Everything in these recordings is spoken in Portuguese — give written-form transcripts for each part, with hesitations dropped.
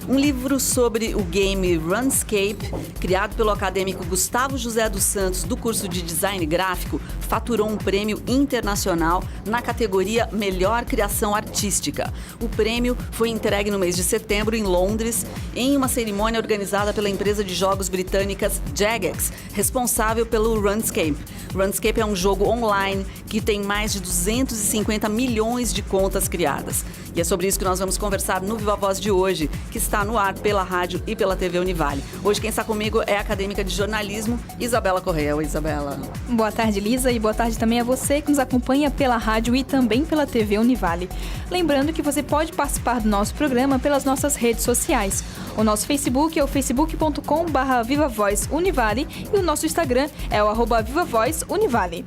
Um livro sobre o game RuneScape, criado pelo acadêmico Gustavo José dos Santos, do curso de Design Gráfico, faturou um prêmio internacional na categoria Melhor Criação Artística. O prêmio foi entregue no mês de setembro em Londres, em uma cerimônia organizada pela empresa de jogos britânicas Jagex, responsável pelo RuneScape. RuneScape é um jogo online que tem mais de 250 milhões de contas criadas. E é sobre isso que nós vamos conversar no Viva Voz de hoje, que está no ar pela rádio e pela TV Univale. Hoje quem está comigo é a acadêmica de jornalismo, Isabela Correia. Oi, Isabela. Boa tarde, Lisa, e boa tarde também a você que nos acompanha pela rádio e também pela TV Univale. Lembrando que você pode participar do nosso programa pelas nossas redes sociais. O nosso Facebook é o facebook.com/VivaVozUnivale e o nosso Instagram é o @VivaVozUnivale.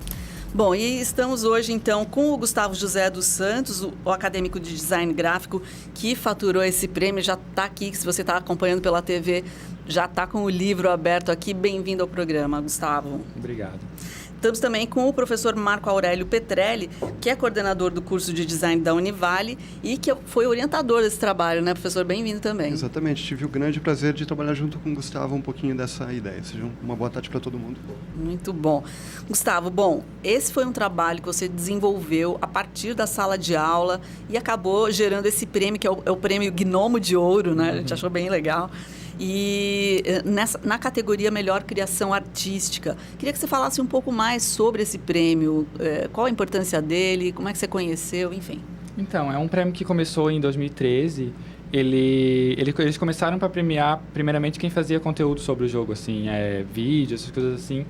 Bom, e estamos hoje, então, com o Gustavo José dos Santos, o acadêmico de design gráfico que faturou esse prêmio, já está aqui, se você está acompanhando pela TV, já está com o livro aberto aqui. Bem-vindo ao programa, Gustavo. Obrigado. Estamos também com o professor Marco Aurélio Petrelli, que é coordenador do curso de design da Univale e que foi orientador desse trabalho, né, professor? Bem-vindo também. Exatamente. Tive o grande prazer de trabalhar junto com o Gustavo um pouquinho dessa ideia. Seja uma boa tarde para todo mundo. Muito bom. Gustavo, esse foi um trabalho que você desenvolveu a partir da sala de aula e acabou gerando esse prêmio, que é o prêmio Gnomo de Ouro, né? A gente achou bem legal. E na categoria Melhor Criação Artística, queria que você falasse um pouco mais sobre esse prêmio, qual a importância dele, como é que você conheceu, enfim. Então, é um prêmio que começou em 2013. Eles começaram para premiar, primeiramente, quem fazia conteúdo sobre o jogo, assim, vídeo, essas coisas assim.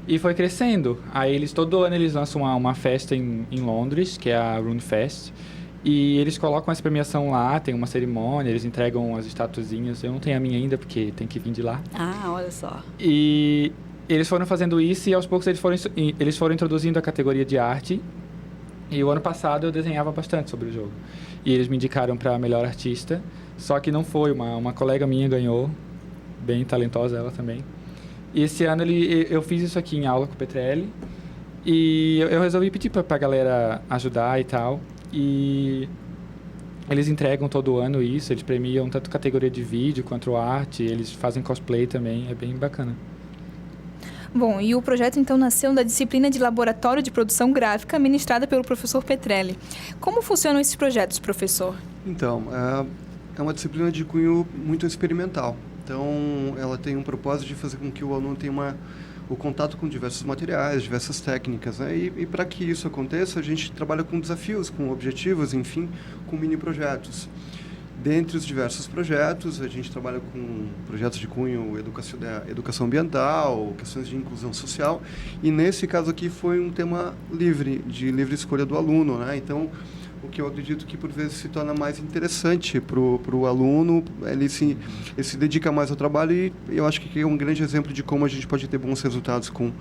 E foi crescendo. Aí todo ano eles lançam uma festa em Londres, que é a RuneFest. E eles colocam essa premiação lá, tem uma cerimônia, eles entregam as estatuazinhas. Eu não tenho a minha ainda, porque tem que vir de lá. Ah, olha só. E eles foram fazendo isso e aos poucos eles foram introduzindo a categoria de arte. E o ano passado eu desenhava bastante sobre o jogo. E eles me indicaram para melhor artista, só que não foi, uma colega minha ganhou, bem talentosa ela também. E esse ano eu fiz isso aqui em aula com o Petrelli e eu resolvi pedir para a galera ajudar e tal. E eles entregam todo ano isso, eles premiam tanto categoria de vídeo quanto arte, eles fazem cosplay também, é bem bacana. Bom, e o projeto então nasceu da disciplina de Laboratório de Produção Gráfica ministrada pelo professor Petrelli. Como funcionam esses projetos, professor? Então, é uma disciplina de cunho muito experimental. Então, ela tem um propósito de fazer com que o aluno tenha o contato com diversos materiais, diversas técnicas, né? E para que isso aconteça, a gente trabalha com desafios, com objetivos, enfim, com mini-projetos. Dentre os diversos projetos, a gente trabalha com projetos de cunho educação ambiental, questões de inclusão social, e nesse caso aqui foi um tema de livre escolha do aluno, né? Então, o que eu acredito que por vezes se torna mais interessante para o aluno, ele se dedica mais ao trabalho e eu acho que é um grande exemplo de como a gente pode ter bons resultados com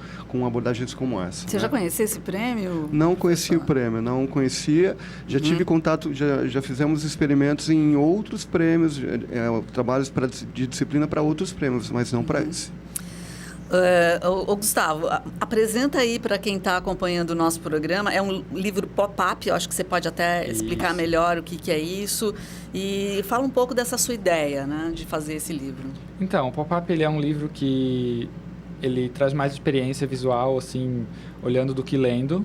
abordagens como essa. Você já conhecia esse prêmio? Não conhecia o prêmio, não conhecia. Já tive contato, já fizemos experimentos em outros prêmios, trabalhos de disciplina para outros prêmios, mas não para esse. Gustavo, apresenta aí para quem está acompanhando o nosso programa. É um livro pop-up, eu acho que você pode até explicar melhor o que é isso. E fala um pouco dessa sua ideia, né, de fazer esse livro. Então, o pop-up ele é um livro que ele traz mais experiência visual, assim, olhando do que lendo.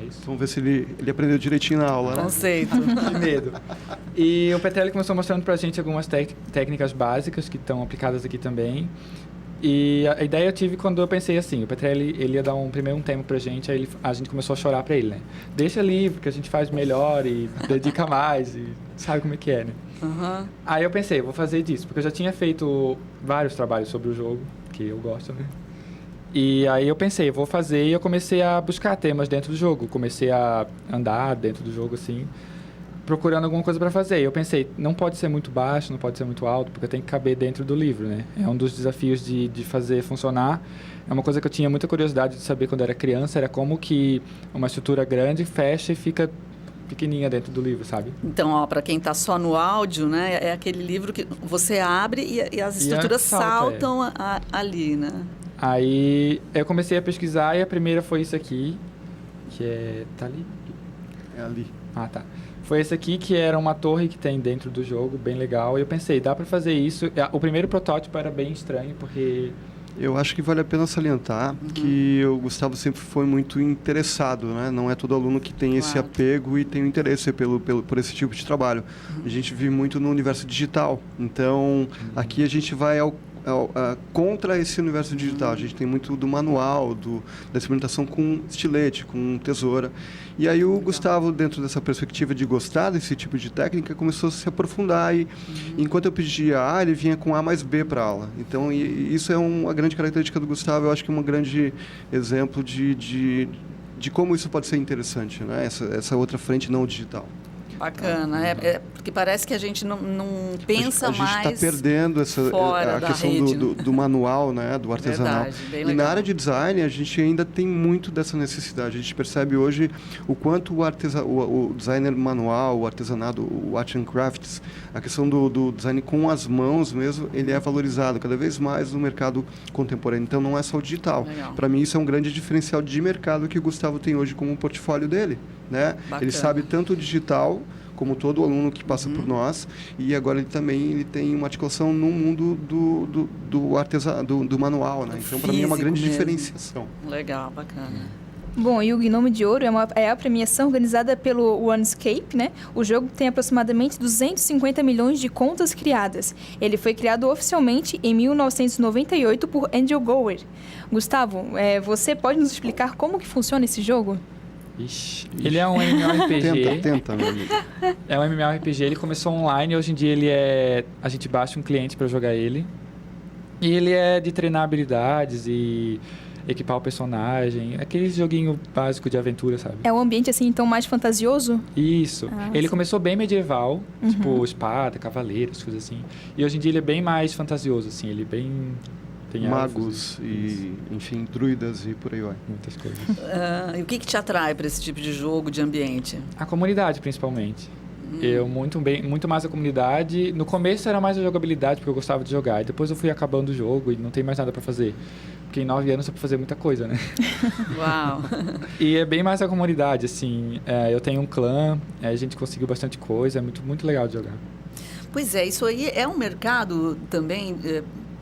É isso? Vamos ver se ele aprendeu direitinho na aula, né? Conceito. Que medo. E o Petrelli começou mostrando para a gente algumas técnicas básicas que estão aplicadas aqui também. E a ideia eu tive quando eu pensei assim, o Petrelli, ele ia dar primeiro um tema pra gente, aí a gente começou a chorar pra ele, né? Deixa livre, que a gente faz melhor e dedica mais, e sabe como é que é, né? Uhum. Aí eu pensei, vou fazer disso, porque eu já tinha feito vários trabalhos sobre o jogo, que eu gosto, né? E aí eu pensei, vou fazer, e eu comecei a buscar temas dentro do jogo, comecei a andar dentro do jogo, assim, procurando alguma coisa para fazer. Eu pensei, não pode ser muito baixo, não pode ser muito alto, porque tem que caber dentro do livro, né? É um dos desafios de fazer funcionar. É uma coisa que eu tinha muita curiosidade de saber quando era criança, era como que uma estrutura grande fecha e fica pequenininha dentro do livro, sabe? Então, para quem está só no áudio, né, é aquele livro que você abre e as estruturas saltam ali, né? Aí eu comecei a pesquisar e a primeira foi isso aqui, que tá ali? É ali. Ah, tá. Foi esse aqui, que era uma torre que tem dentro do jogo, bem legal. E eu pensei, dá para fazer isso. O primeiro protótipo era bem estranho, porque... Eu acho que vale a pena salientar que o Gustavo sempre foi muito interessado, né? Não é todo aluno que tem esse apego e tem o interesse por esse tipo de trabalho. A gente vive muito no universo digital, então aqui a gente vai contra esse universo digital. A gente tem muito do manual, da experimentação com estilete, com tesoura. E aí o Gustavo, dentro dessa perspectiva de gostar desse tipo de técnica, começou a se aprofundar e enquanto eu pedia A, ele vinha com A mais B para a aula. Então, isso é uma grande característica do Gustavo, eu acho que é um grande exemplo de como isso pode ser interessante, né? Essa outra frente não digital. Bacana, porque parece que a gente não pensa mais. A gente está perdendo a questão rede, do manual, né, do artesanal. Verdade, bem e legal. na área de design, a gente ainda tem muito dessa necessidade. A gente percebe hoje o quanto o designer manual, o artesanato, o art and crafts, a questão do design com as mãos mesmo, ele é valorizado cada vez mais no mercado contemporâneo. Então, não é só o digital. Para mim, isso é um grande diferencial de mercado que o Gustavo tem hoje como portfólio dele. Né? Ele sabe tanto o digital como todo aluno que passa por nós, e agora ele tem uma articulação no mundo do manual, né? Então, para mim, é uma grande diferenciação. Legal, bacana. Bom, e o Gnome de Ouro é a premiação organizada pelo OneScape, né? O jogo tem aproximadamente 250 milhões de contas criadas. Ele foi criado oficialmente em 1998 por Angel Gower. Gustavo, você pode nos explicar como que funciona esse jogo? Ixi. Ele é um MMORPG. Tenta, meu amigo. É um MMORPG, ele começou online, hoje em dia a gente baixa um cliente para jogar ele. E ele é de treinar habilidades e equipar o personagem, aquele joguinho básico de aventura, sabe? É um ambiente assim, então, mais fantasioso? Isso. Ele começou bem medieval, tipo espada, cavaleiros, coisas assim. E hoje em dia ele é bem mais fantasioso, assim, ele bem... Tem magos e, enfim, druidas e por aí vai. Muitas coisas. E o que te atrai para esse tipo de jogo, de ambiente? A comunidade, principalmente. Eu muito mais a comunidade. No começo era mais a jogabilidade, porque eu gostava de jogar. E depois eu fui acabando o jogo e não tem mais nada para fazer. Porque em 9 anos dá para fazer muita coisa, né? Uau! E é bem mais a comunidade, assim. Eu tenho um clã, a gente conseguiu bastante coisa. É muito legal de jogar. Pois é, isso aí é um mercado também...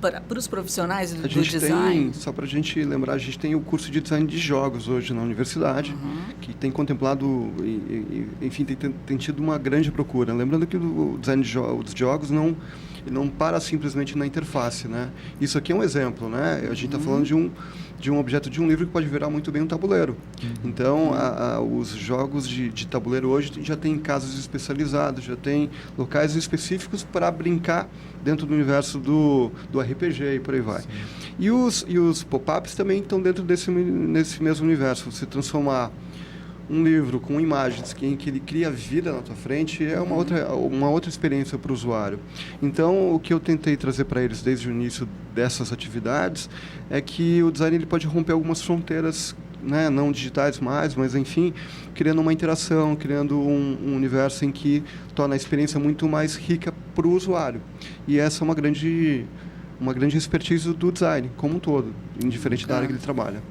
para os profissionais do design? Só para a gente lembrar, a gente tem o curso de design de jogos hoje na universidade, que tem contemplado, enfim, tem tido uma grande procura. Lembrando que o design dos jogos não para simplesmente na interface, né? Isso aqui é um exemplo, né? A gente está falando de um objeto de um livro que pode virar muito bem um tabuleiro. Então, os jogos de tabuleiro hoje já tem casos especializados, já tem locais específicos para brincar dentro do universo do RPG e por aí vai. E os pop-ups também estão dentro nesse mesmo universo. Você transformar um livro com imagens que ele cria vida na tua frente é uma outra experiência para o usuário. Então, o que eu tentei trazer para eles desde o início dessas atividades é que o design ele pode romper algumas fronteiras, né, não digitais mais, mas enfim, criando uma interação, criando um universo em que torna a experiência muito mais rica para o usuário. E essa é uma grande expertise do design como um todo, indiferente da área que ele trabalha.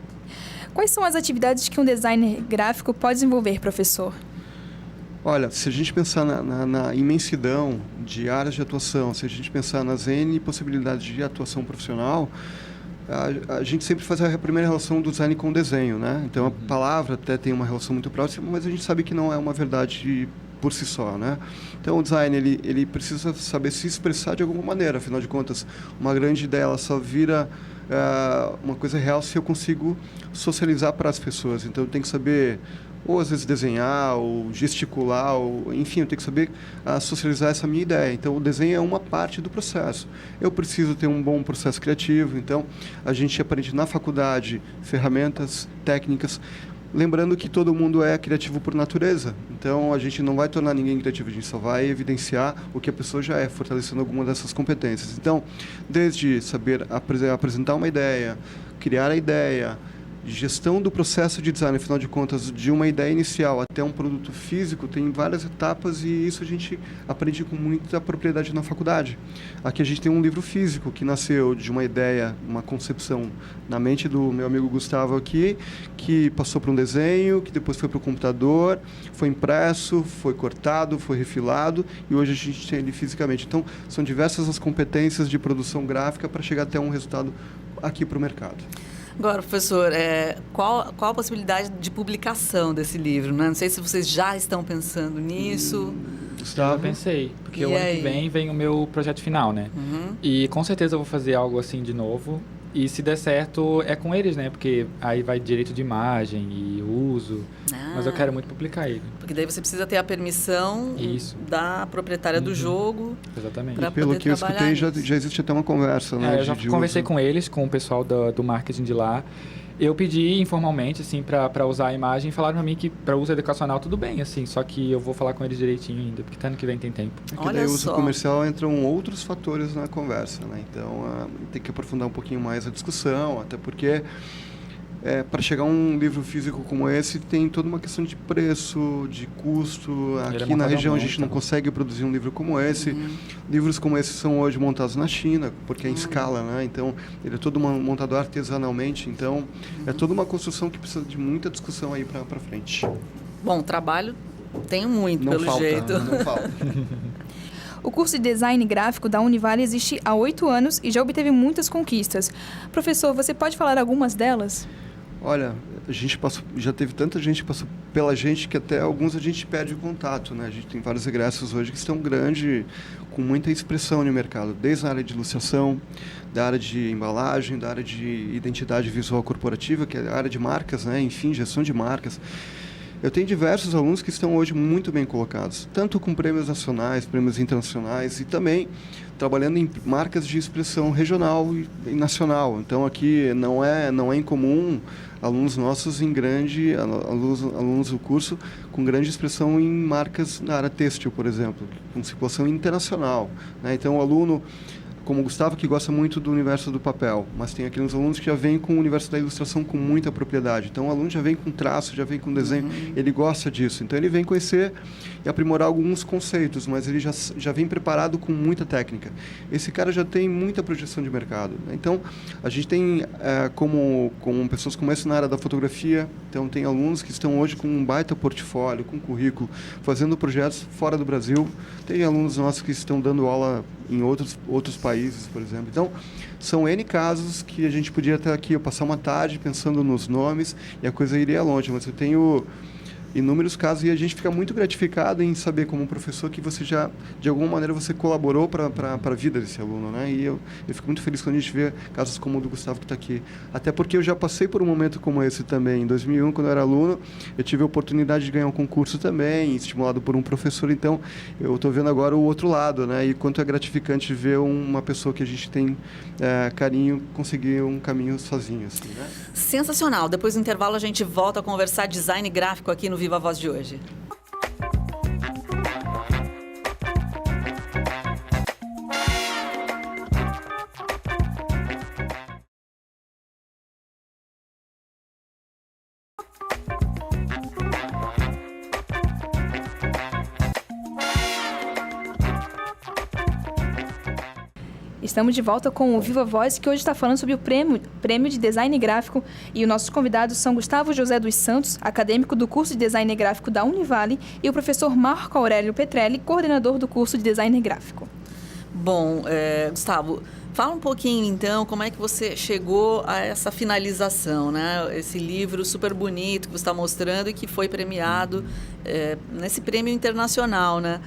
Quais são as atividades que um designer gráfico pode desenvolver, professor? Olha, se a gente pensar na imensidão de áreas de atuação, se a gente pensar nas N possibilidades de atuação profissional, a gente sempre faz a primeira relação do design com o desenho, né? Então, a palavra até tem uma relação muito próxima, mas a gente sabe que não é uma verdade por si só, né? Então, o design, ele precisa saber se expressar de alguma maneira. Afinal de contas, uma grande ideia, ela só vira uma coisa real se eu consigo socializar para as pessoas. Então, eu tenho que saber, ou às vezes desenhar, ou gesticular, ou, enfim, eu tenho que saber socializar essa minha ideia. Então, o desenho é uma parte do processo. Eu preciso ter um bom processo criativo. Então, a gente aprende na faculdade ferramentas, técnicas. Lembrando que todo mundo é criativo por natureza. Então, a gente não vai tornar ninguém criativo, a gente só vai evidenciar o que a pessoa já é, fortalecendo alguma dessas competências. Então, desde saber apresentar uma ideia, criar a ideia, gestão do processo de design, afinal de contas, de uma ideia inicial até um produto físico, tem várias etapas e isso a gente aprende com muita propriedade na faculdade. Aqui a gente tem um livro físico que nasceu de uma ideia, uma concepção na mente do meu amigo Gustavo aqui, que passou para um desenho, que depois foi para o computador, foi impresso, foi cortado, foi refilado e hoje a gente tem ele fisicamente. Então, são diversas as competências de produção gráfica para chegar até um resultado aqui para o mercado. Agora, professor, qual a possibilidade de publicação desse livro? Né? Não sei se vocês já estão pensando nisso. Eu pensei, porque o ano que vem o meu projeto final, né? Uhum. E com certeza eu vou fazer algo assim de novo. E se der certo, é com eles, né? Porque aí vai direito de imagem e uso. Mas eu quero muito publicar ele. Porque daí você precisa ter a permissão da proprietária do jogo. Exatamente. E pelo que eu escutei, já existe até uma conversa, né? Eu já conversei com eles, com o pessoal do marketing de lá. Eu pedi informalmente, assim, para usar a imagem e falaram para mim que para uso educacional tudo bem, assim, só que eu vou falar com eles direitinho ainda, porque ano que vem tem tempo. É que daí o uso comercial entram outros fatores na conversa, né? Então, tem que aprofundar um pouquinho mais a discussão, até porque para chegar a um livro físico como esse, tem toda uma questão de preço, de custo. Aqui na região a gente não consegue produzir um livro como esse. Livros como esse são hoje montados na China, porque é em escala, né? Então, ele é todo montado artesanalmente. Então, é toda uma construção que precisa de muita discussão aí para frente. Bom, trabalho tem muito, não pelo falta, jeito. Não falta. O curso de Design Gráfico da Univale existe há 8 anos e já obteve muitas conquistas. Professor, você pode falar algumas delas? Olha, a gente já teve tanta gente que passou pela gente que até alguns a gente perde o contato, né? A gente tem vários egressos hoje que estão grandes, com muita expressão no mercado, desde a área de ilustração, da área de embalagem, da área de identidade visual corporativa, que é a área de marcas, né? Enfim, gestão de marcas. Eu tenho diversos alunos que estão hoje muito bem colocados, tanto com prêmios nacionais, prêmios internacionais e também trabalhando em marcas de expressão regional e nacional. Então, aqui não é incomum alunos nossos alunos do curso com grande expressão em marcas na área têxtil, por exemplo, com circulação internacional, né? Então, o aluno, como o Gustavo, que gosta muito do universo do papel, mas tem aqueles alunos que já vêm com o universo da ilustração com muita propriedade. Então, o aluno já vem com traço, já vem com desenho, ele gosta disso. Então, ele vem conhecer e aprimorar alguns conceitos, mas ele já vem preparado com muita técnica. Esse cara já tem muita projeção de mercado, né? Então, a gente tem como pessoas como essa na área da fotografia. Então, tem alunos que estão hoje com um baita portfólio, com currículo, fazendo projetos fora do Brasil. Tem alunos nossos que estão dando aula em outros países, por exemplo. Então, são N casos que a gente podia até aqui passar uma tarde pensando nos nomes e a coisa iria longe, mas eu tenho inúmeros casos e a gente fica muito gratificado em saber, como professor, que você já, de alguma maneira, você colaborou para a vida desse aluno, né? E eu fico muito feliz quando a gente vê casos como o do Gustavo, que está aqui. Até porque eu já passei por um momento como esse também. Em 2001, quando eu era aluno, eu tive a oportunidade de ganhar um concurso também, estimulado por um professor. Então, eu estou vendo agora o outro lado, né? E quanto é gratificante ver uma pessoa que a gente tem carinho conseguir um caminho sozinho, assim, né? Sensacional. Depois do intervalo, a gente volta a conversar design gráfico aqui no Viva a Voz de hoje. Estamos de volta com o Viva Voz, que hoje está falando sobre o prêmio de Design Gráfico. E os nossos convidados são Gustavo José dos Santos, acadêmico do curso de Design Gráfico da Univale, e o professor Marco Aurélio Petrelli, coordenador do curso de Design Gráfico. Bom, Gustavo, fala um pouquinho, então, como é que você chegou a essa finalização, né? Esse livro super bonito que você está mostrando e que foi premiado nesse prêmio internacional, né?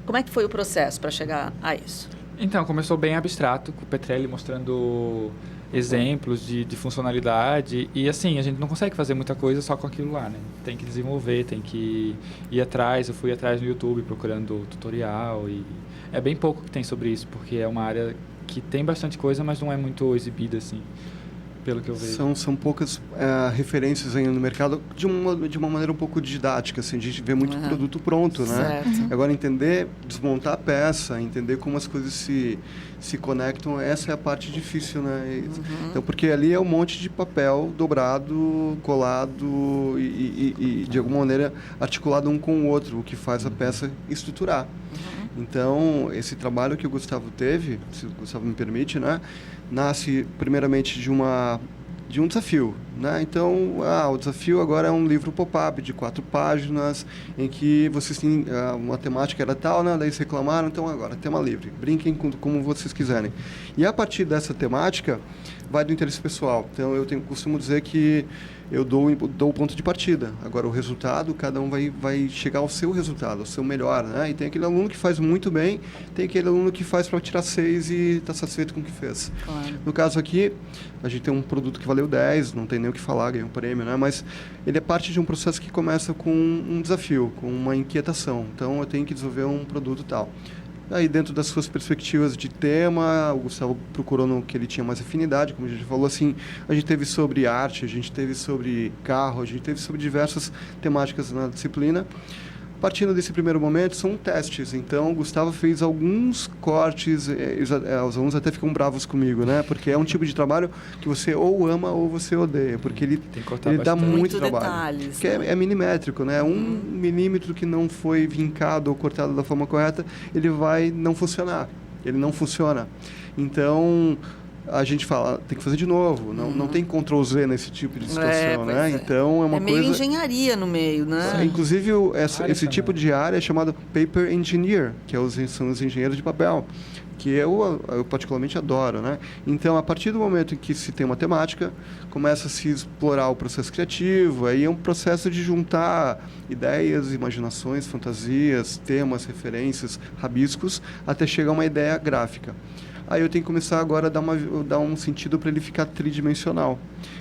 Como é que foi o processo para chegar a isso? Então, começou bem abstrato, com o Petrelli mostrando exemplos de funcionalidade. E assim, a gente não consegue fazer muita coisa só com aquilo lá, né? Tem que desenvolver, tem que ir atrás. Eu fui atrás no YouTube procurando tutorial e é bem pouco que tem sobre isso, porque é uma área que tem bastante coisa, mas não é muito exibida, assim. pelo que eu vejo. São poucas referências ainda no mercado, de uma maneira um pouco didática, assim, a gente vê muito produto pronto, né? Certo. Agora, entender, desmontar a peça, entender como as coisas se conectam, essa é a parte difícil, né? Então, porque ali é um monte de papel dobrado, colado e de alguma maneira articulado um com o outro, o que faz a peça estruturar. Então, esse trabalho que o Gustavo teve, se o Gustavo me permite, né, nasce primeiramente de um desafio, né? Então, o desafio agora é um livro pop-up de 4 páginas, em que vocês têm uma temática era tal, né? Daí eles reclamaram, então agora, tema livre, brinquem como vocês quiserem. E a partir dessa temática, vai do interesse pessoal. Então, costumo dizer que eu dou o ponto de partida. Agora, o resultado, cada um vai chegar ao seu resultado, ao seu melhor, né? E tem aquele aluno que faz muito bem, tem aquele aluno que faz para tirar 6 e está satisfeito com o que fez. Claro. No caso aqui, a gente tem um produto que valeu 10, não tem nem o que falar, ganhou um prêmio, né? Mas ele é parte de um processo que começa com um desafio, com uma inquietação. Então, eu tenho que desenvolver um produto tal. Aí, dentro das suas perspectivas de tema, o Gustavo procurou no que ele tinha mais afinidade, como a gente falou, assim, a gente teve sobre arte, a gente teve sobre carro, a gente teve sobre diversas temáticas na disciplina. Partindo desse primeiro momento, são testes. Então, o Gustavo fez alguns cortes, os alunos até ficam bravos comigo, né? Porque é um tipo de trabalho que você ou ama ou você odeia, porque ele dá muito trabalho. Detalhes, que é milimétrico, né? 1 milímetro que não foi vincado ou cortado da forma correta, ele vai não funcionar. Ele não funciona. Então, a gente fala, tem que fazer de novo. Não tem Ctrl Z nesse tipo de situação, né? Então, é uma coisa... É meio engenharia no meio, né? Inclusive, esse tipo de área é chamado Paper Engineer, que são os engenheiros de papel, que eu particularmente adoro, né? Então, a partir do momento em que se tem uma temática, começa a se explorar o processo criativo, aí é um processo de juntar ideias, imaginações, fantasias, temas, referências, rabiscos, até chegar a uma ideia gráfica. Aí eu tenho que começar agora a dar um sentido para ele ficar tridimensional.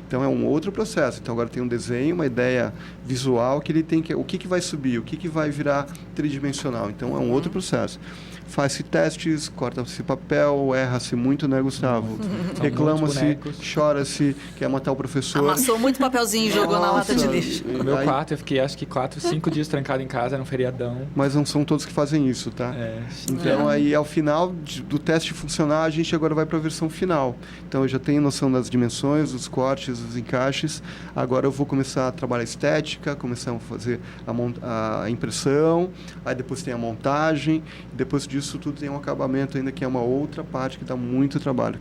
Então é um outro processo. Então agora tem um desenho, uma ideia visual que ele tem que... O que vai subir, o que vai virar tridimensional. Então é um outro processo. Faz-se testes, corta-se papel, erra-se muito, né, Gustavo? Reclama-se, chora-se, quer matar o professor. Amassou muito papelzinho e jogou na lata de lixo. No meu quarto, eu fiquei acho que 4, 5 dias trancado em casa, era um feriadão. Mas não são todos que fazem isso, tá? Então, aí, ao final do teste funcionar, a gente agora vai para a versão final. Então, eu já tenho noção das dimensões, dos cortes, dos encaixes. Agora, eu vou começar a trabalhar a estética, começar a fazer a impressão, aí depois tem a montagem, depois disso tudo tem um acabamento ainda, que é uma outra parte que dá muito trabalho.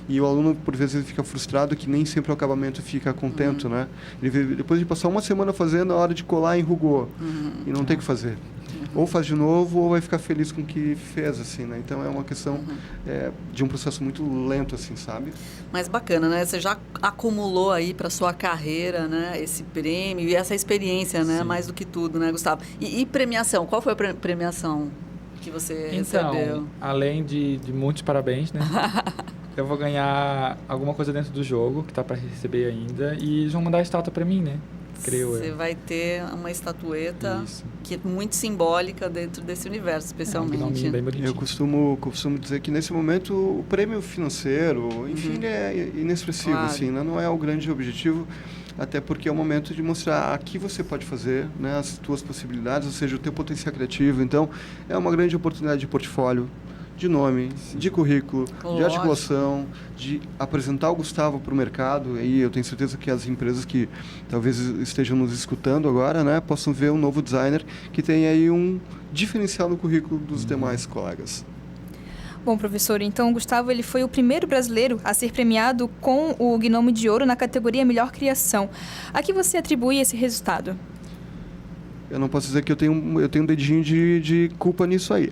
E o aluno, por vezes, ele fica frustrado que nem sempre o acabamento fica contento, né? Ele, depois de passar uma semana fazendo, a hora de colar, enrugou. E não tem o que fazer. Ou faz de novo, ou vai ficar feliz com o que fez, assim, né? Então, é uma questão de um processo muito lento, assim, sabe? Mas bacana, né? Você já acumulou aí para sua carreira, né? Esse prêmio e essa experiência, né? Sim. Mais do que tudo, né, Gustavo? E premiação? Qual foi a premiação que você recebeu? Além de muitos parabéns, né? Eu vou ganhar alguma coisa dentro do jogo, que tá para receber ainda, e eles vão mandar a estátua para mim, né? Creio eu. Você vai ter uma estatueta que é muito simbólica dentro desse universo, especialmente. Bem bonitinho. Eu costumo dizer que, nesse momento, o prêmio financeiro, enfim, ele é inexpressivo, Claro. assim, né? Não é o grande objetivo, até porque é o momento de mostrar aqui você pode fazer, né, as tuas possibilidades, ou seja, o teu potencial criativo. Então, é uma grande oportunidade de portfólio, de nome, de currículo, de articulação, de apresentar o Gustavo para o mercado. E eu tenho certeza que as empresas que talvez estejam nos escutando agora, né, possam ver um novo designer que tem aí um diferencial no currículo dos demais colegas. Bom, professor, então o Gustavo ele foi o primeiro brasileiro a ser premiado com o Gnome de Ouro na categoria Melhor Criação. A que você atribui esse resultado? Eu não posso dizer que eu tenho um dedinho de culpa nisso aí.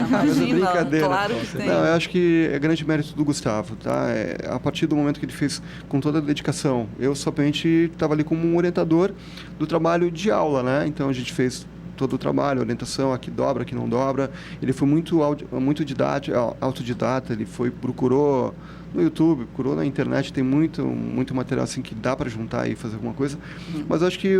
Imagina, brincadeira. claro que tem. Não, eu acho que é grande mérito do Gustavo, tá? A partir do momento que ele fez com toda a dedicação, eu somente estava ali como um orientador do trabalho de aula, né? Então a gente fez todo o trabalho, orientação, aqui dobra, aqui não dobra. Ele foi muito autodidata, ele procurou no YouTube, procurou na internet, tem muito material assim que dá para juntar e fazer alguma coisa. Mas acho que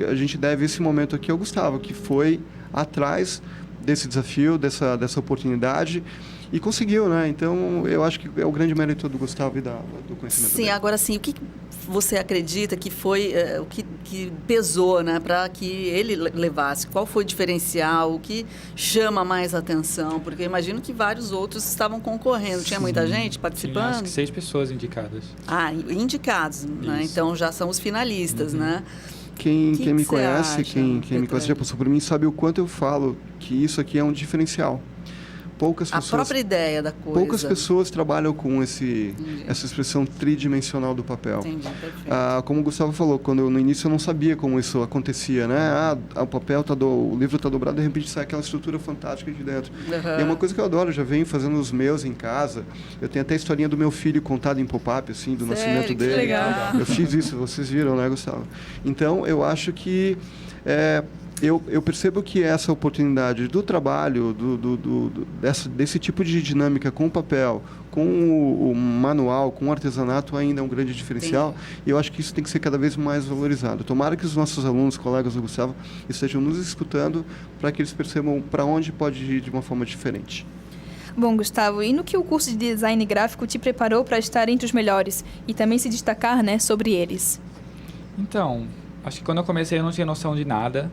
a gente deve esse momento aqui ao Gustavo, que foi atrás desse desafio, dessa oportunidade, e conseguiu, né? Então, eu acho que é o grande mérito do Gustavo e do conhecimento dele. Sim, agora sim, o que você acredita que foi o que pesou, né, para que ele levasse? Qual foi o diferencial? O que chama mais atenção? Porque eu imagino que vários outros estavam concorrendo. Tinha muita gente participando? Tinha, acho que 6 pessoas indicadas. Ah, indicados, né? Então já são os finalistas, né? Quem me conhece, quem me conhece já passou por mim, sabe o quanto eu falo que isso aqui é um diferencial. Poucas pessoas, a própria ideia da coisa. Poucas pessoas trabalham com essa expressão tridimensional do papel. Entendi, perfeito. Como o Gustavo falou, no início eu não sabia como isso acontecia, né? O livro está dobrado, de repente sai aquela estrutura fantástica aqui dentro. E é uma coisa que eu adoro, eu já venho fazendo os meus em casa. Eu tenho até a historinha do meu filho contada em pop-up, assim, do nascimento dele. Que legal. Eu fiz isso, vocês viram, né, Gustavo? Então, eu acho que eu percebo que essa oportunidade do trabalho, desse tipo de dinâmica com o papel, com o manual, com o artesanato, ainda é um grande diferencial. E eu acho que isso tem que ser cada vez mais valorizado. Tomara que os nossos alunos, colegas do Gustavo, estejam nos escutando para que eles percebam para onde pode ir de uma forma diferente. Bom, Gustavo, e no que o curso de design gráfico te preparou para estar entre os melhores e também se destacar, né, sobre eles? Então, acho que quando eu comecei eu não tinha noção de nada,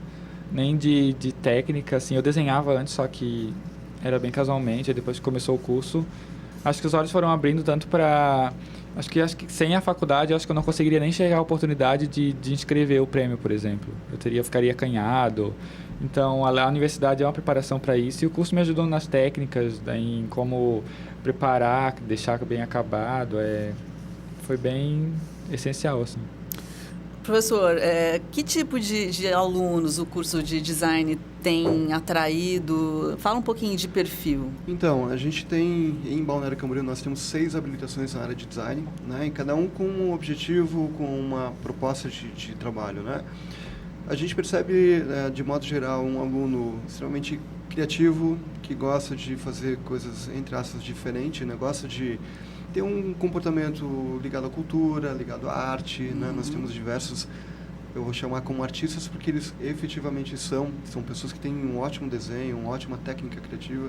nem de técnica, assim. Eu desenhava antes, só que era bem casualmente. Aí depois que começou o curso, acho que os olhos foram abrindo tanto para... Acho que sem a faculdade, acho que eu não conseguiria nem chegar à oportunidade de inscrever o prêmio, por exemplo. Ficaria acanhado. Então, a universidade é uma preparação para isso. E o curso me ajudou nas técnicas, em como preparar, deixar bem acabado. Foi bem essencial, assim. Professor, que tipo de alunos o curso de design tem atraído? Fala um pouquinho de perfil. Então, a gente tem, em Balneário Camboriú, nós temos 6 habilitações na área de design, né? E cada um com um objetivo, com uma proposta de trabalho, né? A gente percebe, de modo geral, um aluno extremamente criativo, que gosta de fazer coisas, entre aspas, diferentes, né? Gosta de ter um comportamento ligado à cultura, ligado à arte, né? Nós temos diversos, eu vou chamar como artistas, porque eles efetivamente são pessoas que têm um ótimo desenho, uma ótima técnica criativa,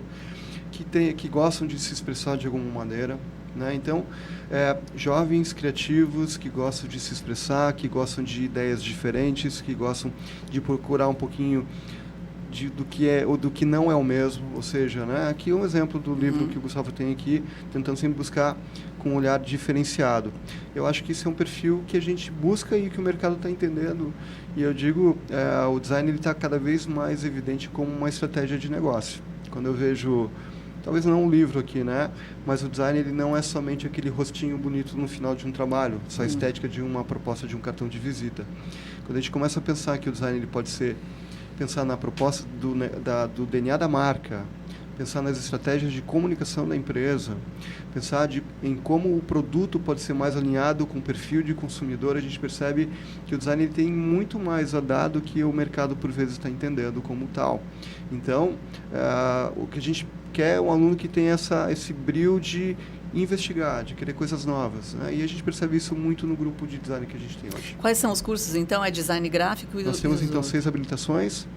que gostam de se expressar de alguma maneira, né? Então, jovens criativos que gostam de se expressar, que gostam de ideias diferentes, que gostam de procurar um pouquinho do que é ou do que não é o mesmo, ou seja, né? Aqui um exemplo do livro que o Gustavo tem aqui, tentando sempre buscar com um olhar diferenciado. Eu acho que isso é um perfil que a gente busca e que o mercado está entendendo. E eu digo, o design está cada vez mais evidente como uma estratégia de negócio. Quando eu vejo, talvez não um livro aqui, né? Mas o design ele não é somente aquele rostinho bonito no final de um trabalho, só a estética de uma proposta de um cartão de visita. Quando a gente começa a pensar que o design ele pode ser pensar na proposta do DNA da marca, pensar nas estratégias de comunicação da empresa, pensar em como o produto pode ser mais alinhado com o perfil de consumidor, a gente percebe que o design ele tem muito mais a dar do que o mercado por vezes está entendendo como tal. Então, o que a gente quer é um aluno que tem esse brilho de investigar, de querer coisas novas, né? E a gente percebe isso muito no grupo de design que a gente tem hoje. Quais são os cursos, então? É design gráfico? Nós temos, então, 6 habilitações.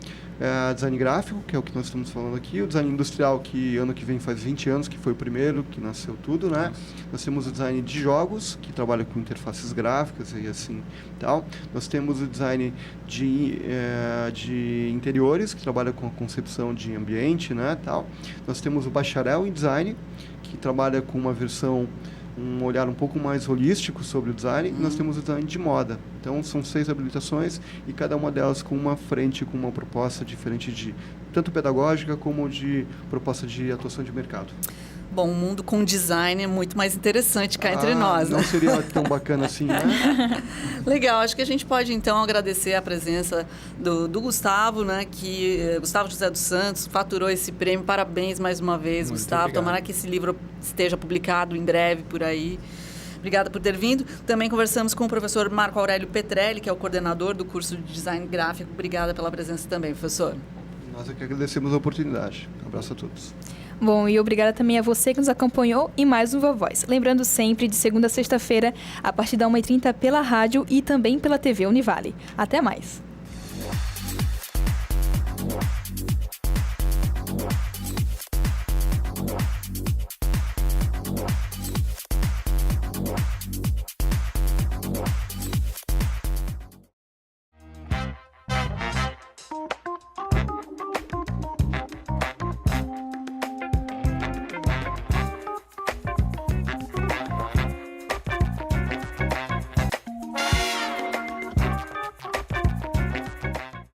Design gráfico, que é o que nós estamos falando aqui. O design industrial, que ano que vem faz 20 anos, que foi o primeiro, que nasceu tudo, né? Nós temos o design de jogos, que trabalha com interfaces gráficas e assim tal. Nós temos o design de interiores, que trabalha com a concepção de ambiente, né, tal. Nós temos o bacharel em design, que trabalha com um olhar um pouco mais holístico sobre o design, e nós temos o design de moda. Então, são 6 habilitações e cada uma delas com uma frente, com uma proposta diferente tanto pedagógica como de proposta de atuação de mercado. Bom, o mundo com design é muito mais interessante cá entre nós, né? Não seria tão bacana assim, né? Legal, acho que a gente pode então agradecer a presença do Gustavo, né? Gustavo José dos Santos faturou esse prêmio. Parabéns mais uma vez, muito Gustavo. Obrigado. Tomara que esse livro esteja publicado em breve por aí. Obrigada por ter vindo. Também conversamos com o professor Marco Aurélio Petrelli, que é o coordenador do curso de Design Gráfico. Obrigada pela presença também, professor. Nós é que agradecemos a oportunidade. Um abraço a todos. Bom, e obrigada também a você que nos acompanhou em mais um Voz. Lembrando sempre, de segunda a sexta-feira, a partir da 1h30 pela rádio e também pela TV Univale. Até mais!